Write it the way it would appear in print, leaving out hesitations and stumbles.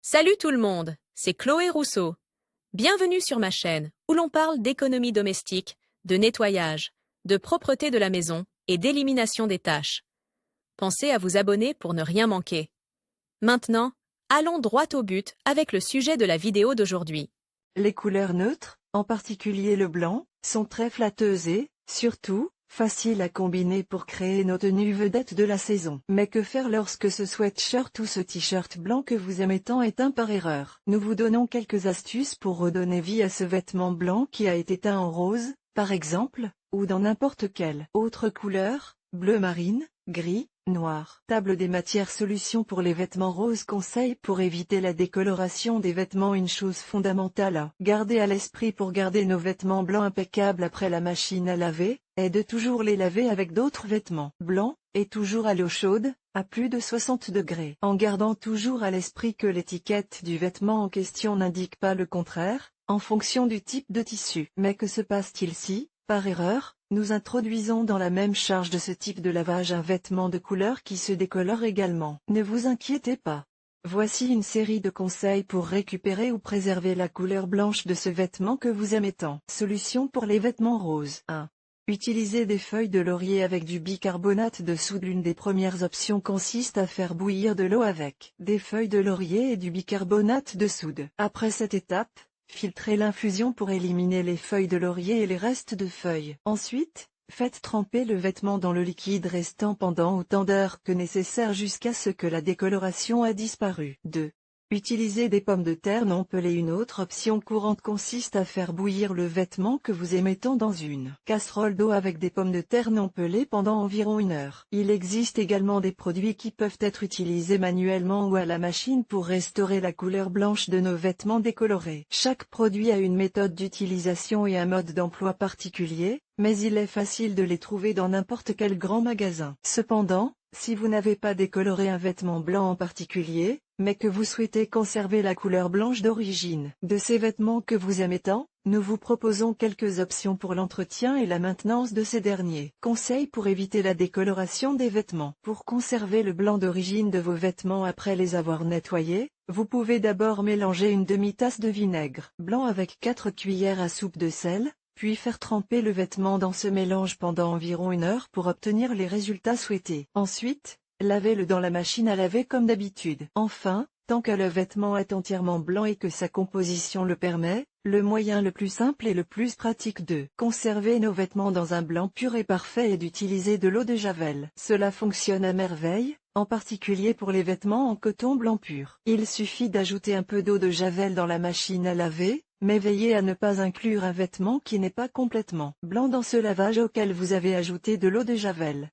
Salut tout le monde, c'est Chloé Rousseau. Bienvenue sur ma chaîne où l'on parle d'économie domestique, de nettoyage, de propreté de la maison et d'élimination des tâches. Pensez à vous abonner pour ne rien manquer. Maintenant, allons droit au but avec le sujet de la vidéo d'aujourd'hui. Les couleurs neutres, en particulier le blanc, sont très flatteuses et, surtout, faciles à combiner pour créer nos tenues vedettes de la saison. Mais que faire lorsque ce sweatshirt ou ce t-shirt blanc que vous aimez tant est teint par erreur? Nous vous donnons quelques astuces pour redonner vie à ce vêtement blanc qui a été teint en rose, par exemple, ou dans n'importe quelle autre couleur, bleu marine, gris, noir. Table des matières solutions pour les vêtements roses. Conseils pour éviter la décoloration des vêtements. Une chose fondamentale à garder à l'esprit pour garder nos vêtements blancs impeccables après la machine à laver, est de toujours les laver avec d'autres vêtements blancs, et toujours à l'eau chaude, à plus de 60 degrés. En gardant toujours à l'esprit que l'étiquette du vêtement en question n'indique pas le contraire, en fonction du type de tissu. Mais que se passe-t-il si, par erreur, nous introduisons dans la même charge de ce type de lavage un vêtement de couleur qui se décolore également? Ne vous inquiétez pas. Voici une série de conseils pour récupérer ou préserver la couleur blanche de ce vêtement que vous aimez tant. Solution pour les vêtements roses. 1. Utilisez des feuilles de laurier avec du bicarbonate de soude. L'une des premières options consiste à faire bouillir de l'eau avec des feuilles de laurier et du bicarbonate de soude. Après cette étape, filtrez l'infusion pour éliminer les feuilles de laurier et les restes de feuilles. Ensuite, faites tremper le vêtement dans le liquide restant pendant autant d'heures que nécessaire jusqu'à ce que la décoloration a disparu. 2. Utilisez des pommes de terre non pelées. Une autre option courante consiste à faire bouillir le vêtement que vous aimez tant dans une casserole d'eau avec des pommes de terre non pelées pendant environ 1 heure. Il existe également des produits qui peuvent être utilisés manuellement ou à la machine pour restaurer la couleur blanche de nos vêtements décolorés. Chaque produit a une méthode d'utilisation et un mode d'emploi particulier, mais il est facile de les trouver dans n'importe quel grand magasin. Cependant, si vous n'avez pas décoloré un vêtement blanc en particulier, mais que vous souhaitez conserver la couleur blanche d'origine de ces vêtements que vous aimez tant, nous vous proposons quelques options pour l'entretien et la maintenance de ces derniers. Conseils pour éviter la décoloration des vêtements. Pour conserver le blanc d'origine de vos vêtements après les avoir nettoyés, vous pouvez d'abord mélanger une demi-tasse de vinaigre blanc avec 4 cuillères à soupe de sel, puis faire tremper le vêtement dans ce mélange pendant environ 1 heure pour obtenir les résultats souhaités. Ensuite, lavez-le dans la machine à laver comme d'habitude. Enfin, tant que le vêtement est entièrement blanc et que sa composition le permet, le moyen le plus simple et le plus pratique de conserver nos vêtements dans un blanc pur et parfait est d'utiliser de l'eau de Javel. Cela fonctionne à merveille, en particulier pour les vêtements en coton blanc pur. Il suffit d'ajouter un peu d'eau de Javel dans la machine à laver, mais veillez à ne pas inclure un vêtement qui n'est pas complètement blanc dans ce lavage auquel vous avez ajouté de l'eau de Javel.